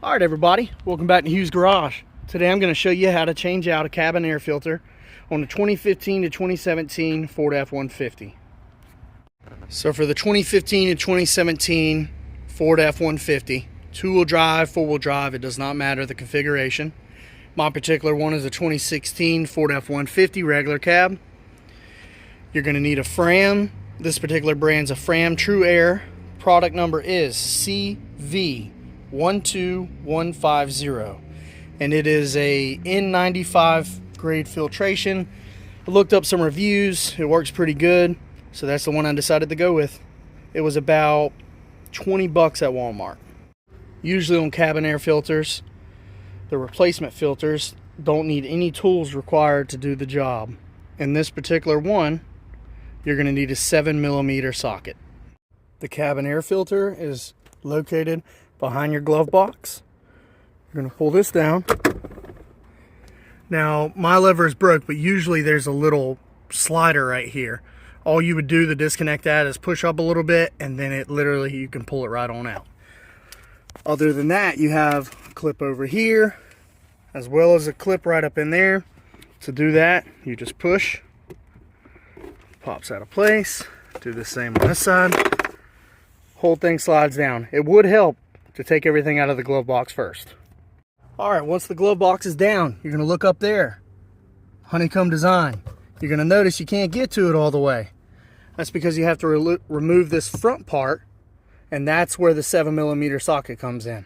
Alright everybody, welcome back to Hughes Garage. Today I'm going to show you how to change out a cabin air filter on the 2015 to 2017 Ford F-150. So for the 2015 to 2017 Ford F-150, two-wheel drive, four-wheel drive, it does not matter the configuration. My particular one is a 2016 Ford F-150 regular cab. You're going to need a Fram. This particular brand's a Fram True Air. Product number is Cv12150, and it is a N95 grade filtration. I looked up some reviews. It works pretty good, so that's the one I decided to go with. It was about 20 bucks at Walmart. Usually on cabin air filters, the replacement filters don't need any tools required to do the job. In this particular one, you're going to need a 7mm socket. The cabin air filter is located behind your glove box. You're going to pull this down. Now, my lever is broke, but usually there's a little slider right here. All you would do to disconnect that is push up a little bit, and then it literally, you can pull it right on out. Other than that, you have a clip over here, as well as a clip right up in there. To do that, you just push, pops out of place. Do the same on this side. Whole thing slides down. It would help to take everything out of the glove box first. Alright, once the glove box is down, you're going to look up there. Honeycomb design. You're going to notice you can't get to it all the way. That's because you have to remove this front part, and that's where the 7mm socket comes in.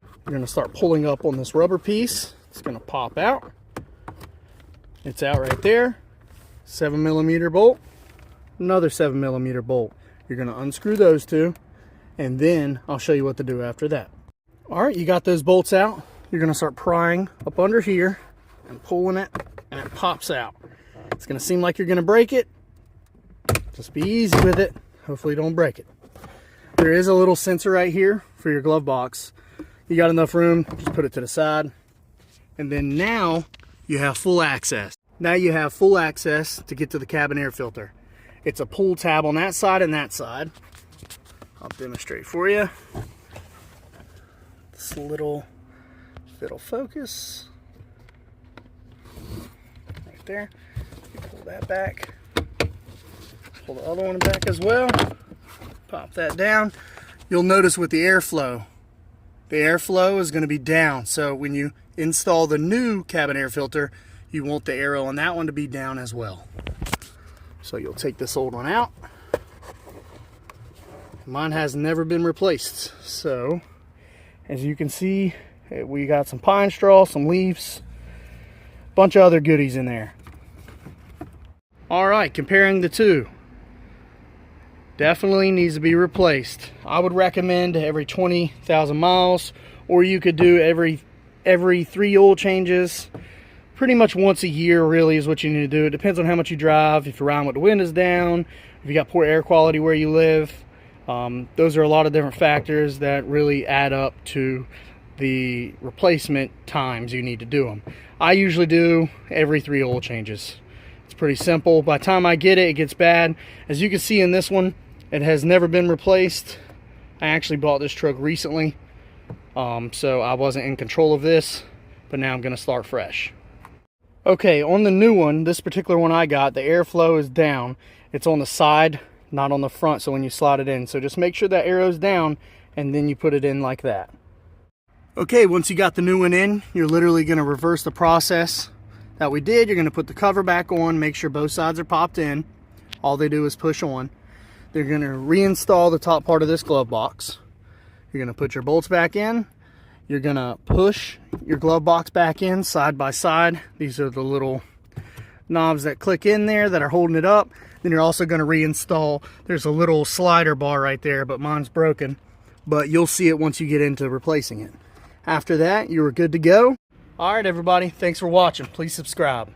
You're going to start pulling up on this rubber piece. It's going to pop out. It's out right there. 7mm bolt. Another 7mm bolt. You're going to unscrew those two, and then I'll show you what to do after that. Alright, you got those bolts out. You're going to start prying up under here and pulling it, and it pops out. It's going to seem like you're going to break it. Just be easy with it. Hopefully don't break it. There is a little sensor right here for your glove box. You got enough room, just put it to the side. And then now you have full access. Now you have full access to get to the cabin air filter. It's a pull tab on that side and that side. I'll demonstrate for you. This little, if it'll focus, right there. You pull that back. Pull the other one back as well. Pop that down. You'll notice with the airflow is going to be down. So when you install the new cabin air filter, you want the arrow on that one to be down as well. So you'll take this old one out. Mine has never been replaced. So as you can see, we got some pine straw, some leaves, a bunch of other goodies in there. All right, comparing the two. Definitely needs to be replaced. I would recommend every 20,000 miles, or you could do every 3 oil changes. Pretty much once a year really is what you need to do. It depends on how much you drive, if you're riding with the windows down, if you got poor air quality where you live. Those are a lot of different factors that really add up to the replacement times you need to do them. I usually do every 3 oil changes. It's pretty simple. By the time I get it, it gets bad. As you can see in this one, it has never been replaced. I actually bought this truck recently, so I wasn't in control of this, but now I'm going to start fresh. Okay, on the new one, this particular one I got, the airflow is down. It's on the side, not on the front, so when you slide it in. So just make sure that arrow's down, and then you put it in like that. Okay, once you got the new one in, you're literally going to reverse the process that we did. You're going to put the cover back on, make sure both sides are popped in. All they do is push on. They're going to reinstall the top part of this glove box. You're going to put your bolts back in. You're going to push your glove box back in side by side. These are the little knobs that click in there that are holding it up. Then you're also going to reinstall. There's a little slider bar right there, but mine's broken. But you'll see it once you get into replacing it. After that, you are good to go. All right, everybody. Thanks for watching. Please subscribe.